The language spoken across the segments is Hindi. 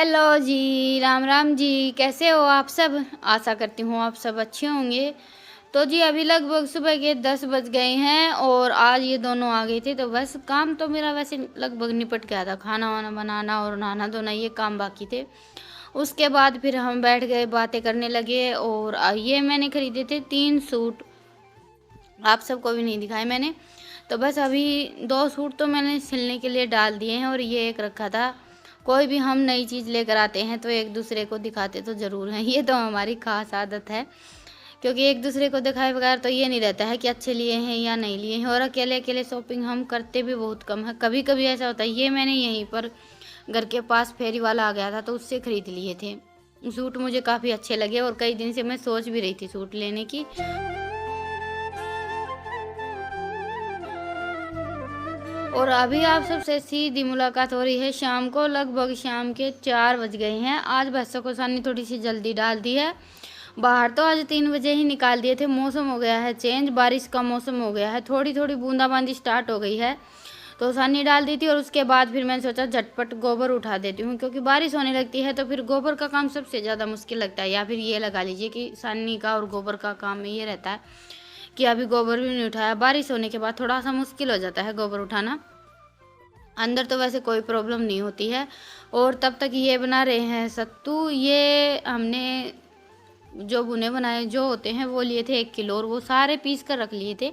हेलो जी, राम राम जी। कैसे हो आप सब? आशा करती हूँ आप सब अच्छे होंगे। तो जी अभी लगभग सुबह के 10 बज गए हैं और आज ये दोनों आ गए थे, तो बस काम तो मेरा वैसे लगभग निपट गया था। खाना वाना बनाना और नहाना धोना ये काम बाकी थे। उसके बाद फिर हम बैठ गए, बातें करने लगे। और ये मैंने खरीदे थे 3 सूट, आप सबको भी नहीं दिखाए मैंने। तो बस अभी 2 सूट तो मैंने सिलने के लिए डाल दिए हैं और ये एक रखा था। कोई भी हम नई चीज़ लेकर आते हैं तो एक दूसरे को दिखाते तो ज़रूर हैं, ये तो हमारी खास आदत है। क्योंकि एक दूसरे को दिखाए बगैर तो ये नहीं रहता है कि अच्छे लिए हैं या नहीं लिए हैं। और अकेले अकेले शॉपिंग हम करते भी बहुत कम है। कभी कभी ऐसा होता है, ये मैंने यहीं पर घर के पास फेरी वाला आ गया था तो उससे ख़रीद लिए थे। सूट मुझे काफ़ी अच्छे लगे और कई दिन से मैं सोच भी रही थी सूट लेने की। और अभी आप सबसे सीधी मुलाकात हो रही है शाम को, लगभग शाम के 4 बज गए हैं। आज भैंसों को सानी थोड़ी सी जल्दी डाल दी है। बाहर तो आज 3 बजे ही निकाल दिए थे। मौसम हो गया है चेंज, बारिश का मौसम हो गया है, थोड़ी थोड़ी बूंदाबांदी स्टार्ट हो गई है। तो सानी डाल दी थी और उसके बाद फिर मैंने सोचा झटपट गोबर उठा देती हूँ, क्योंकि बारिश होने लगती है तो फिर गोबर का काम सबसे ज़्यादा मुश्किल लगता है। या फिर ये लगा लीजिए कि सानी का और गोबर का काम में ये रहता है कि अभी गोबर भी नहीं उठाया। बारिश होने के बाद थोड़ा सा मुश्किल हो जाता है गोबर उठाना। अंदर तो वैसे कोई प्रॉब्लम नहीं होती है। और तब तक ये बना रहे हैं सत्तू। ये हमने जो भुने बनाए जो होते हैं वो लिए थे 1 किलो और वो सारे पीस कर रख लिए थे।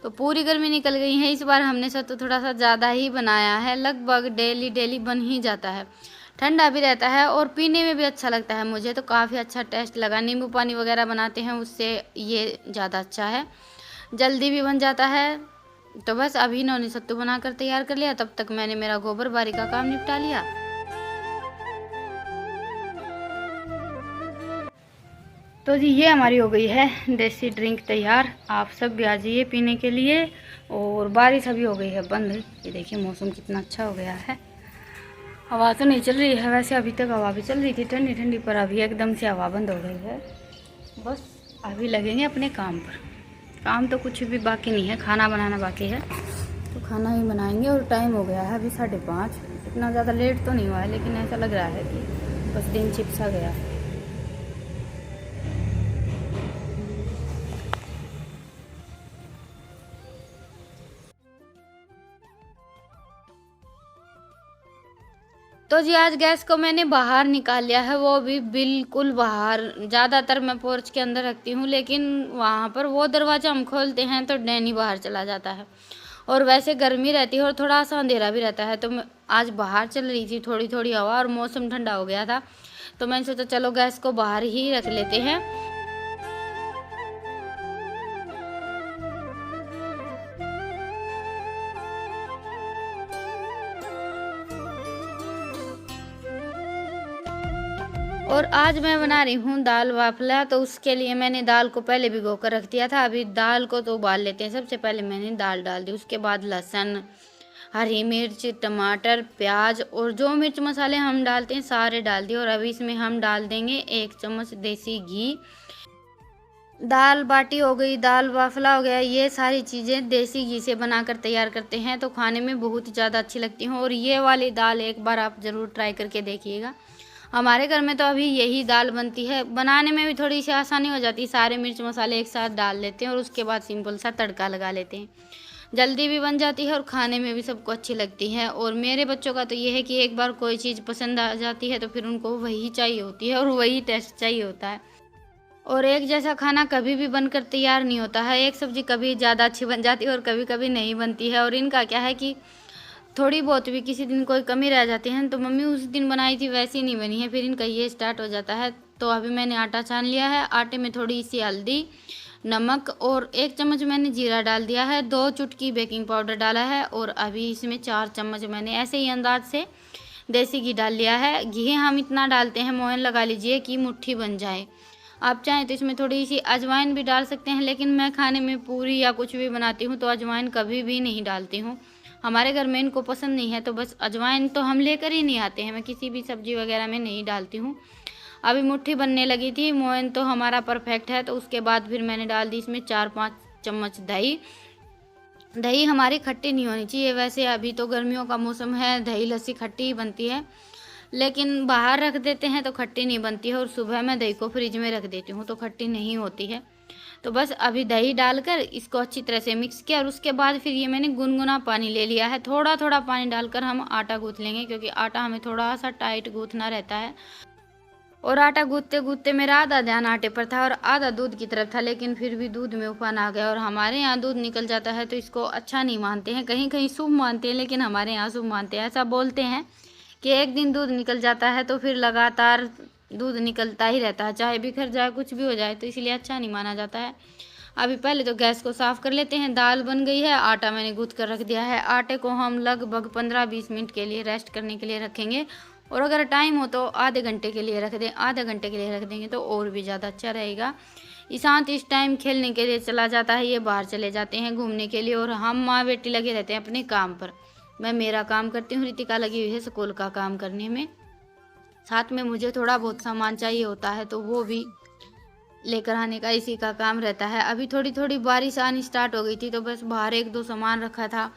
तो पूरी गर्मी निकल गई है। इस बार हमने सत्तू थोड़ा सा ज़्यादा ही बनाया है, लगभग डेली डेली बन ही जाता है। ठंडा भी रहता है और पीने में भी अच्छा लगता है। मुझे तो काफ़ी अच्छा टेस्ट लगा। नींबू पानी वगैरह बनाते हैं उससे ये ज़्यादा अच्छा है, जल्दी भी बन जाता है। तो बस अभी इन्होंने सत्तू बनाकर तैयार कर लिया, तब तक मैंने मेरा गोबर बारी का काम निपटा लिया। तो जी ये हमारी हो गई है देसी ड्रिंक तैयार। आप सब भी आ जाइए पीने के लिए। और बारिश अभी हो गई है बंद। ये देखिए मौसम कितना अच्छा हो गया है। हवा तो नहीं चल रही है वैसे, अभी तक हवा भी चल रही थी ठंडी ठंडी, पर अभी एकदम से हवा बंद हो गई है। बस अभी लगेंगे अपने काम पर। काम तो कुछ भी बाकी नहीं है, खाना बनाना बाकी है तो खाना ही बनाएंगे। और टाइम हो गया है अभी 5:30। इतना ज़्यादा लेट तो नहीं हुआ है, लेकिन ऐसा लग रहा है कि बस दिन छिप सा गया। तो जी आज गैस को मैंने बाहर निकाल लिया है, वो भी बिल्कुल बाहर। ज़्यादातर मैं पोर्च के अंदर रखती हूँ, लेकिन वहाँ पर वो दरवाज़ा हम खोलते हैं तो डैनी बाहर चला जाता है। और वैसे गर्मी रहती है और थोड़ा सा अंधेरा भी रहता है। तो मैं आज बाहर चल रही थी थोड़ी थोड़ी हवा और मौसम ठंडा हो गया था, तो मैंने सोचा चलो गैस को बाहर ही रख लेते हैं। और आज मैं बना रही हूँ दाल वाफला। तो उसके लिए मैंने दाल को पहले भिगो कर रख दिया था। अभी दाल को तो उबाल लेते हैं। सबसे पहले मैंने दाल डाल दी, उसके बाद लहसुन, हरी मिर्च, टमाटर, प्याज और जो मिर्च मसाले हम डालते हैं सारे डाल दिए। और अभी इसमें हम डाल देंगे 1 चम्मच देसी घी। दाल बाटी हो गई, दाल वाफला हो गया, ये सारी चीज़ें देसी घी से बनाकर तैयार करते हैं तो खाने में बहुत ही ज़्यादा अच्छी लगती हैं। और ये वाली दाल एक बार आप ज़रूर ट्राई करके देखिएगा। हमारे घर में तो अभी यही दाल बनती है। बनाने में भी थोड़ी सी आसानी हो जाती है, सारे मिर्च मसाले एक साथ डाल लेते हैं और उसके बाद सिंपल सा तड़का लगा लेते हैं। जल्दी भी बन जाती है और खाने में भी सबको अच्छी लगती है। और मेरे बच्चों का तो ये है कि एक बार कोई चीज़ पसंद आ जाती है तो फिर उनको वही चाहिए होती है और वही टेस्ट चाहिए होता है। और एक जैसा खाना कभी भी बनकर तैयार नहीं होता है। एक सब्ज़ी कभी ज़्यादा अच्छी बन जाती है और कभी कभी नहीं बनती है। और इनका क्या है कि थोड़ी बहुत भी किसी दिन कोई कमी रह जाती है तो मम्मी उस दिन बनाई थी वैसी नहीं बनी है, फिर इनका ये स्टार्ट हो जाता है। तो अभी मैंने आटा छान लिया है। आटे में थोड़ी सी हल्दी, नमक और 1 चम्मच मैंने जीरा डाल दिया है, 2 चुटकी बेकिंग पाउडर डाला है और अभी इसमें 4 चम्मच मैंने ऐसे ही अंदाज से देसी घी डाल लिया है। घी हम इतना डालते हैं, मोहन लगा लीजिए कि मुट्ठी बन जाए। आप चाहें तो इसमें थोड़ी सी अजवाइन भी डाल सकते हैं, लेकिन मैं खाने में पूरी या कुछ भी बनाती हूँ तो अजवाइन कभी भी नहीं डालती हूँ। हमारे घर में इनको पसंद नहीं है तो बस अजवाइन तो हम लेकर ही नहीं आते हैं। मैं किसी भी सब्जी वगैरह में नहीं डालती हूँ। अभी मुट्ठी बनने लगी थी, मोहन तो हमारा परफेक्ट है। तो उसके बाद फिर मैंने डाल दी इसमें 4-5 चम्मच दही। दही हमारी खट्टी नहीं होनी चाहिए, वैसे अभी तो गर्मियों का मौसम है, दही लस्सी खट्टी ही बनती है। लेकिन बाहर रख देते हैं तो खट्टी नहीं बनती है, और सुबह मैं दही को फ्रिज में रख देती हूँ तो खट्टी नहीं होती है। तो बस अभी दही डालकर इसको अच्छी तरह से मिक्स किया, और उसके बाद फिर ये मैंने गुनगुना पानी ले लिया है। थोड़ा थोड़ा पानी डालकर हम आटा गूँथ लेंगे, क्योंकि आटा हमें थोड़ा सा टाइट गूँथना रहता है। और आटा गूँथते गूँथते मेरा आधा ध्यान आटे पर था और आधा दूध की तरफ था, लेकिन फिर भी दूध में उफान आ गया। और हमारे यहाँ दूध निकल जाता है तो इसको अच्छा नहीं मानते हैं, कहीं कहीं शुभ मानते हैं, लेकिन हमारे यहाँ शुभ मानते हैं। ऐसा बोलते हैं कि एक दिन दूध निकल जाता है तो फिर लगातार दूध निकलता ही रहता है, चाहे बिखर जाए कुछ भी हो जाए, तो इसलिए अच्छा नहीं माना जाता है। अभी पहले तो गैस को साफ़ कर लेते हैं। दाल बन गई है, आटा मैंने गूँथ कर रख दिया है। आटे को हम लगभग 15-20 मिनट के लिए रेस्ट करने के लिए रखेंगे, और अगर टाइम हो तो आधे घंटे के लिए रख दें। आधे घंटे के लिए रख देंगे तो और भी ज़्यादा अच्छा रहेगा। ईशांत इस टाइम खेलने के लिए चला जाता है, ये बाहर चले जाते हैं घूमने के लिए, और हम माँ बेटी लगे रहते हैं अपने काम पर। मैं मेरा काम करती हूँ, रितिका लगी हुई है स्कूल का काम करने में। साथ में मुझे थोड़ा बहुत सामान चाहिए होता है तो वो भी लेकर आने का इसी का काम रहता है। अभी थोड़ी थोड़ी बारिश आनी स्टार्ट हो गई थी तो बस बाहर 1-2 सामान रखा था।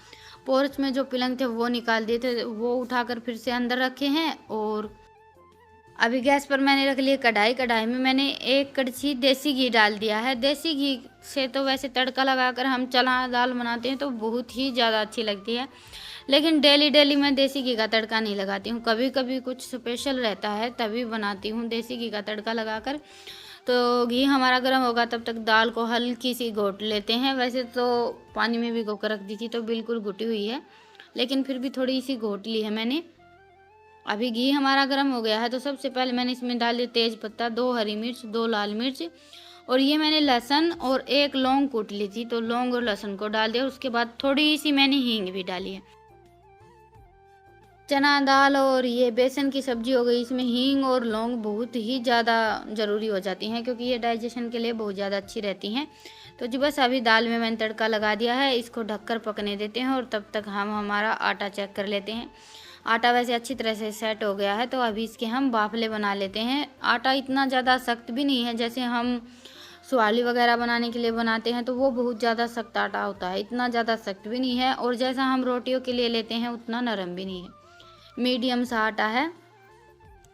पोर्च में जो पलंग थे वो निकाल दिए थे, वो उठाकर फिर से अंदर रखे हैं। और अभी गैस पर मैंने रख लिया कढ़ाई। कढ़ाई में मैंने 1 कड़छी देसी घी डाल दिया है। देसी घी से तो वैसे तड़का लगाकर हम चना दाल बनाते हैं तो बहुत ही ज़्यादा अच्छी लगती है, लेकिन डेली डेली मैं देसी घी का तड़का नहीं लगाती हूँ। कभी कभी कुछ स्पेशल रहता है तभी बनाती हूँ देसी घी का तड़का लगाकर। तो घी हमारा गर्म होगा तब तक दाल को हल्की सी घोट लेते हैं। वैसे तो पानी में भिगो कर रख दी थी तो बिल्कुल घुटी हुई है, लेकिन फिर भी थोड़ी सी घोट ली है मैंने। अभी घी हमारा गर्म हो गया है तो सबसे पहले मैंने इसमें डाल दिया तेज पत्ता, 2 हरी मिर्च, 2 लाल मिर्च, और ये मैंने लहसुन और 1 लौंग कूट ली थी तो लौंग और लहसुन को डाल दिया। उसके बाद थोड़ी सी मैंने हींग भी डाली है। चना दाल और ये बेसन की सब्जी हो गई, इसमें हींग और लौंग बहुत ही ज़्यादा ज़रूरी हो जाती हैं, क्योंकि ये डाइजेशन के लिए बहुत ज़्यादा अच्छी रहती हैं। तो जी बस अभी दाल में मैंने तड़का लगा दिया है, इसको ढककर पकने देते हैं, और तब तक हम हमारा आटा चेक कर लेते हैं। आटा वैसे अच्छी तरह से सेट हो गया है तो अभी इसके हम बाफले बना लेते हैं। आटा इतना ज़्यादा सख्त भी नहीं है, जैसे हम सुआली वगैरह बनाने के लिए बनाते हैं तो वो बहुत ज़्यादा सख्त आटा होता है, इतना ज़्यादा सख्त भी नहीं है, और जैसा हम रोटियों के लिए लेते हैं उतना नरम भी नहीं है, मीडियम सा आटा है।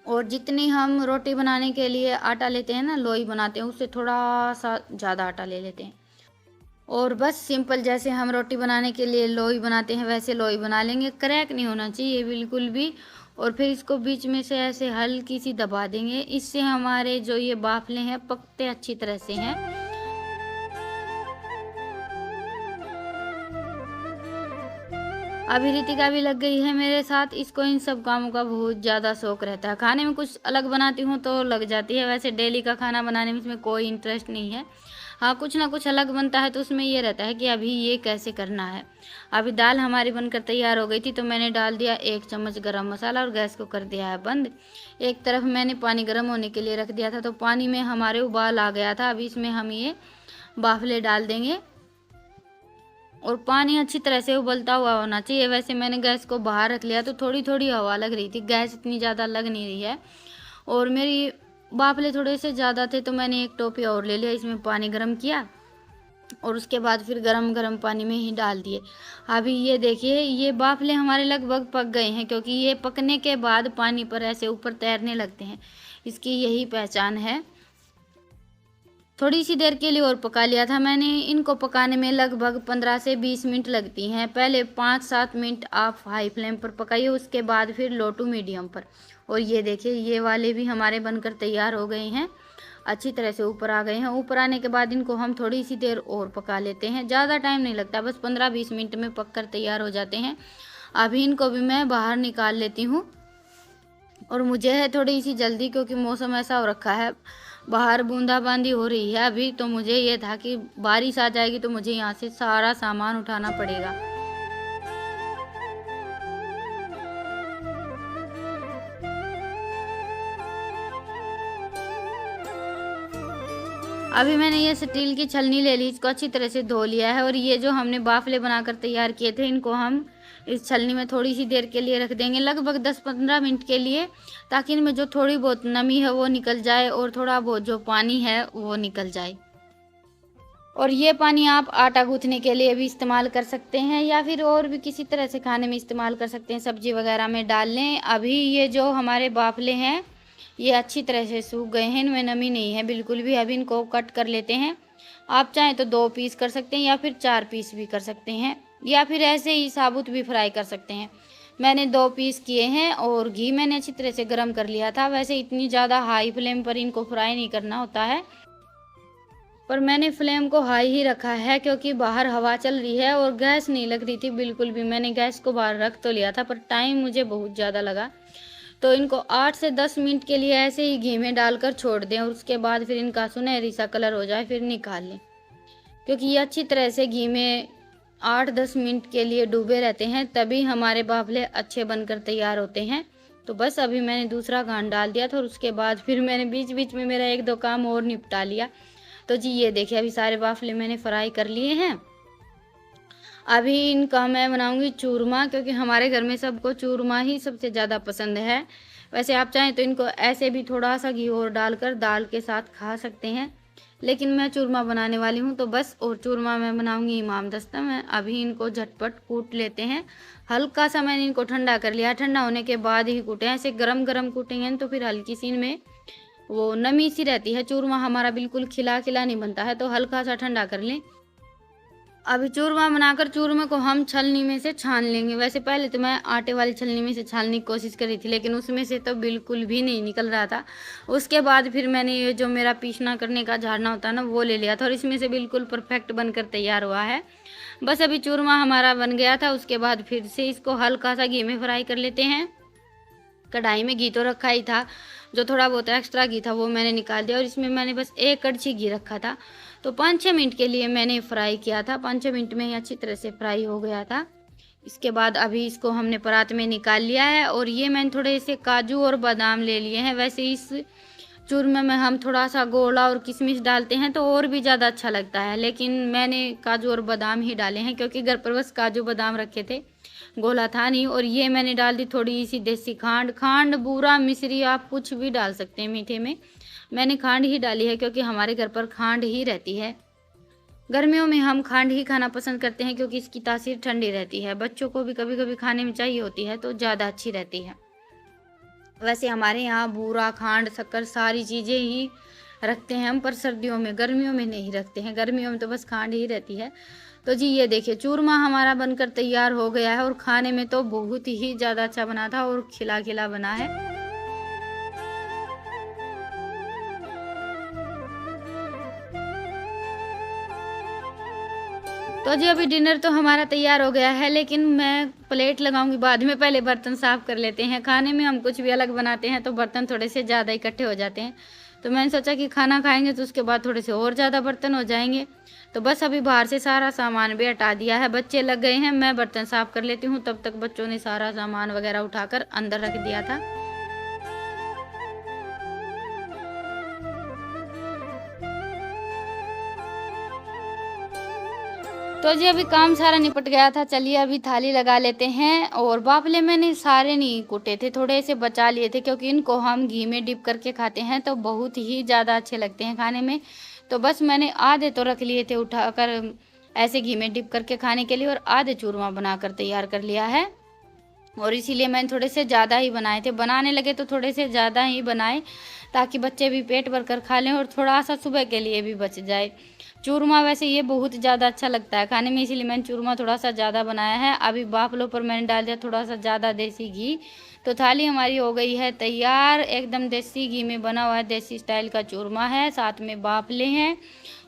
और जितनी हम रोटी बनाने के लिए आटा लेते हैं ना, लोई बनाते हैं, उससे थोड़ा सा ज़्यादा आटा ले लेते हैं। और बस सिंपल जैसे हम रोटी बनाने के लिए लोई बनाते हैं वैसे लोई बना लेंगे। क्रैक नहीं होना चाहिए बिल्कुल भी। और फिर इसको बीच में से ऐसे हल्की सी दबा देंगे, इससे हमारे जो ये बाफले हैं पकते अच्छी तरह से हैं। अभी रितिका भी लग गई है मेरे साथ, इसको इन सब कामों का बहुत ज़्यादा शौक रहता है। खाने में कुछ अलग बनाती हूँ तो लग जाती है, वैसे डेली का खाना बनाने में इसमें कोई इंटरेस्ट नहीं है। हाँ, कुछ ना कुछ अलग बनता है तो उसमें ये रहता है कि अभी ये कैसे करना है। अभी दाल हमारी बनकर तैयार हो गई थी तो मैंने डाल दिया 1 चम्मच गरम मसाला और गैस को कर दिया है बंद। एक तरफ मैंने पानी गर्म होने के लिए रख दिया था तो पानी में हमारे उबाल आ गया था। अभी इसमें हम ये बाफले डाल देंगे, और पानी अच्छी तरह से उबलता हुआ होना चाहिए। वैसे मैंने गैस को बाहर रख लिया तो थोड़ी थोड़ी हवा लग रही थी, गैस इतनी ज़्यादा लग नहीं रही है। और मेरी बाफले थोड़े से ज़्यादा थे तो मैंने 1 टोपी और ले लिया, इसमें पानी गर्म किया और उसके बाद फिर गरम गरम पानी में ही डाल दिए। अभी ये देखिए, ये बाफले हमारे लगभग पक गए हैं, क्योंकि ये पकने के बाद पानी पर ऐसे ऊपर तैरने लगते हैं, इसकी यही पहचान है। थोड़ी सी देर के लिए और पका लिया था मैंने। इनको पकाने में लगभग 15 से 20 मिनट लगती हैं। पहले 5-7 मिनट आप हाई फ्लेम पर पकाइए, उसके बाद फिर लो टू मीडियम पर। और ये देखिए, ये वाले भी हमारे बनकर तैयार हो गए हैं, अच्छी तरह से ऊपर आ गए हैं। ऊपर आने के बाद इनको हम थोड़ी सी देर और पका लेते हैं, ज़्यादा टाइम नहीं लगता, बस 15-20 मिनट में पककर तैयार हो जाते हैं। अभी इनको भी मैं बाहर निकाल लेती हूँ, और मुझे है थोड़ी सी जल्दी, क्योंकि मौसम ऐसा हो रखा है, बाहर बूंदाबांदी हो रही है अभी, तो मुझे ये था कि बारिश आ जाएगी तो मुझे यहाँ से सारा सामान उठाना पड़ेगा। अभी मैंने ये स्टील की छलनी ले ली, इसको अच्छी तरह से धो लिया है, और ये जो हमने बाफले बनाकर तैयार किए थे इनको हम इस छलनी में थोड़ी सी देर के लिए रख देंगे, लगभग 10-15 मिनट के लिए, ताकि इनमें जो थोड़ी बहुत नमी है वो निकल जाए और थोड़ा बहुत जो पानी है वो निकल जाए। और ये पानी आप आटा गूँथने के लिए भी इस्तेमाल कर सकते हैं या फिर और भी किसी तरह से खाने में इस्तेमाल कर सकते हैं, सब्जी वगैरह में डाल लें। अभी ये जो हमारे बाफले हैं ये अच्छी तरह से सूख गए हैं, इनमें नमी नहीं है बिल्कुल भी। अभी इनको कट कर लेते हैं। आप चाहें तो 2 पीस कर सकते हैं या फिर 4 पीस भी कर सकते हैं या फिर ऐसे ही साबुत भी फ्राई कर सकते हैं। मैंने 2 पीस किए हैं और घी मैंने अच्छी तरह से गर्म कर लिया था। वैसे इतनी ज़्यादा हाई फ्लेम पर इनको फ्राई नहीं करना होता है, पर मैंने फ्लेम को हाई ही रखा है क्योंकि बाहर हवा चल रही है और गैस नहीं लग रही थी बिल्कुल भी। मैंने गैस को बाहर रख तो लिया था पर टाइम मुझे बहुत ज़्यादा लगा। तो इनको 8 से 10 मिनट के लिए ऐसे ही घी में डालकर छोड़ दें और उसके बाद फिर इनका सुनहरी सा कलर हो जाए फिर निकाल लें, क्योंकि ये अच्छी तरह से घी में 8-10 मिनट के लिए डूबे रहते हैं, तभी हमारे बाफले अच्छे बनकर तैयार होते हैं। तो बस अभी मैंने दूसरा घान डाल दिया था और उसके बाद फिर मैंने बीच बीच में मेरा 1-2 काम और निपटा लिया। तो जी ये देखिए अभी सारे बाफले मैंने फ्राई कर लिए हैं। अभी इनका मैं बनाऊंगी चूरमा, क्योंकि हमारे घर में सबको चूरमा ही सबसे ज़्यादा पसंद है। वैसे आप चाहें तो इनको ऐसे भी थोड़ा सा घी और डालकर दाल के साथ खा सकते हैं, लेकिन मैं चूरमा बनाने वाली हूँ तो बस। और चूरमा मैं बनाऊंगी इमाम दस्ता में। अभी इनको झटपट कूट लेते हैं। हल्का सा मैंने इनको ठंडा कर लिया, ठंडा होने के बाद ही कूटें। ऐसे गरम गरम कूटेंगे तो फिर हल्की सी इनमें वो नमी सी रहती है। चूरमा हमारा बिल्कुल खिला खिला नहीं बनता है, तो हल्का सा ठंडा कर लें। अभी चूरमा बनाकर चूरमे को हम छलनी में से छान लेंगे। वैसे पहले तो मैं आटे वाली छलनी में से छानने की कोशिश करी थी, लेकिन उसमें से तो बिल्कुल भी नहीं निकल रहा था। उसके बाद फिर मैंने ये जो मेरा पीसना करने का झाड़ना होता है ना, वो ले लिया था और इसमें से बिल्कुल परफेक्ट बनकर तैयार हुआ है। बस अभी चूरमा हमारा बन गया था। उसके बाद फिर से इसको हल्का सा घी में फ्राई कर लेते हैं। कढ़ाई में घी तो रखा ही था, जो थोड़ा बहुत एक्स्ट्रा घी था वो मैंने निकाल दिया और इसमें मैंने बस 1 कड़छी घी रखा था। तो 5-6 मिनट के लिए मैंने फ्राई किया था। 5-6 मिनट में ही अच्छी तरह से फ्राई हो गया था। इसके बाद अभी इसको हमने परात में निकाल लिया है और ये मैंने थोड़े से काजू और बादाम ले लिए हैं। वैसे इस चूरमे में हम थोड़ा सा गोला और किशमिश डालते हैं तो और भी ज़्यादा अच्छा लगता है, लेकिन मैंने काजू और बादाम ही डाले हैं क्योंकि घर पर बस काजू बादाम रखे थे, गोला था नहीं। और ये मैंने डाल दी थोड़ी सी देसी खांड। खांड, बूरा, मिश्री आप कुछ भी डाल सकते हैं मीठे में। मैंने खांड ही डाली है क्योंकि हमारे घर पर खांड ही रहती है। गर्मियों में हम खांड ही खाना पसंद करते हैं क्योंकि इसकी तासीर ठंडी रहती है। बच्चों को भी कभी कभी खाने में चाहिए होती है तो ज़्यादा अच्छी रहती है। वैसे हमारे यहाँ बूरा, खांड, शक्कर सारी चीज़ें ही रखते हैं हम, पर सर्दियों में, गर्मियों में नहीं रखते हैं। गर्मियों में तो बस खांड ही रहती है। तो जी ये देखिए चूरमा हमारा बनकर तैयार हो गया है और खाने में तो बहुत ही ज़्यादा अच्छा बना था और खिला खिला बना है। तो जी अभी डिनर तो हमारा तैयार हो गया है, लेकिन मैं प्लेट लगाऊंगी बाद में, पहले बर्तन साफ़ कर लेते हैं। खाने में हम कुछ भी अलग बनाते हैं तो बर्तन थोड़े से ज़्यादा इकट्ठे हो जाते हैं, तो मैंने सोचा कि खाना खाएंगे तो उसके बाद थोड़े से और ज़्यादा बर्तन हो जाएंगे। तो बस अभी बाहर से सारा सामान भी हटा दिया है। बच्चे लग गए हैं, मैं बर्तन साफ़ कर लेती हूँ, तब तक बच्चों ने सारा सामान वगैरह उठाकर अंदर रख दिया था। तो जी अभी काम सारा निपट गया था। चलिए अभी थाली लगा लेते हैं। और बाफले मैंने सारे नहीं कूटे थे, थोड़े से बचा लिए थे क्योंकि इनको हम घी में डिप करके खाते हैं तो बहुत ही ज़्यादा अच्छे लगते हैं खाने में। तो बस मैंने आधे तो रख लिए थे उठाकर ऐसे घी में डिप करके खाने के लिए, और आधे चूरमा बनाकर तैयार कर लिया है। और इसीलिए मैंने थोड़े से ज़्यादा ही बनाए थे। बनाने लगे तो थोड़े से ज़्यादा ही बनाए ताकि बच्चे भी पेट भर कर खा लें और थोड़ा सा सुबह के लिए भी बच जाए। चूरमा वैसे ये बहुत ज़्यादा अच्छा लगता है खाने में, इसीलिए मैंने चूरमा थोड़ा सा ज़्यादा बनाया है। अभी बाफलों पर मैंने डाल दिया थोड़ा सा ज़्यादा देसी घी। तो थाली हमारी हो गई है तैयार। एकदम देसी घी में बना हुआ है, देसी स्टाइल का चूरमा है, साथ में बाफले हैं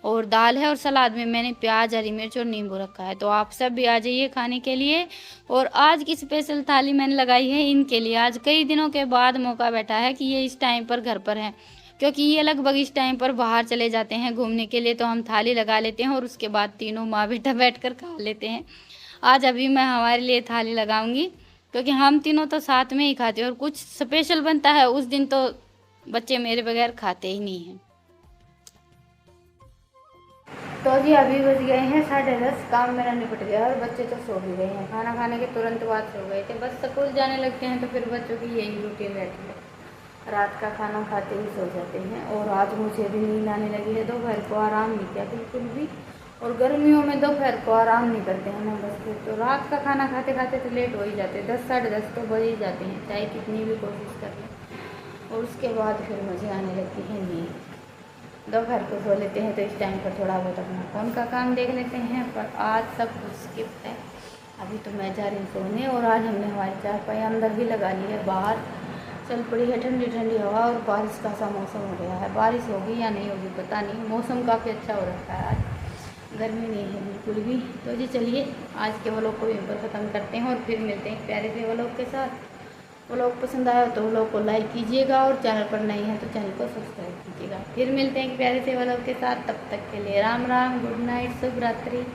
और दाल है, और सलाद में मैंने प्याज, हरी मिर्च और नींबू रखा है। तो आप सब भी आ जाइए खाने के लिए। और आज की स्पेशल थाली मैंने लगाई है इनके लिए। आज कई दिनों के बाद मौका बैठा है कि ये इस टाइम पर घर पर हैं, क्योंकि ये लगभग इस टाइम पर बाहर चले जाते हैं घूमने के लिए। तो हम थाली लगा लेते हैं और उसके बाद तीनों माँ बेटा बैठकर खा लेते हैं। आज अभी मैं हमारे लिए थाली लगाऊंगी क्योंकि हम तीनों तो साथ में ही खाते हैं, और कुछ स्पेशल बनता है उस दिन तो बच्चे मेरे बगैर खाते ही नहीं हैं। तो जी अभी बज गए हैं 10:30। काम मेरा निपट गया और बच्चे तो सो भी गए हैं। खाना खाने के तुरंत बाद सो गए थे। बस स्कूल जाने लगते हैं तो फिर बच्चों की यही रूटीन रहती है, रात का खाना खाते ही सो जाते हैं। और आज मुझे भी नींद आने लगी है, दोपहर को आराम नहीं किया बिल्कुल भी। और गर्मियों में दोपहर को आराम नहीं करते हैं ना बस फिर तो रात का खाना खाते खाते तो लेट हो ही जाते हैं, 10 साढ़े 10 तो बज ही जाते हैं, चाहे कितनी भी कोशिश कर लें। और उसके बाद फिर मुझे आने लगती है नींद। दोपहर को सो लेते हैं तो इस टाइम पर थोड़ा बहुत अपना फ़ोन का काम देख लेते हैं, पर आज सब कुछ स्किप है। अभी तो मैं जा रही हूँ सोने, और आज हमने हमारी चारपाई अंदर ही लगा ली है, बाहर चल पड़ी है ठंडी ठंडी हवा, और बारिश का सा मौसम हो गया है। बारिश होगी या नहीं होगी पता नहीं, मौसम काफ़ी अच्छा हो रखा है आज, गर्मी नहीं है बिल्कुल भी। तो जी चलिए आज के व्लॉग को यहीं पर ख़त्म करते हैं, और फिर मिलते हैं प्यारे से व्लॉग के साथ। व्लॉग पसंद आया तो व्लॉग को लाइक कीजिएगा, और चैनल पर नए हैं तो चैनल को सब्सक्राइब कीजिएगा। फिर मिलते हैं प्यारे से व्लॉग के साथ, तब तक के लिए राम राम, गुड नाइट, शुभ रात्रि।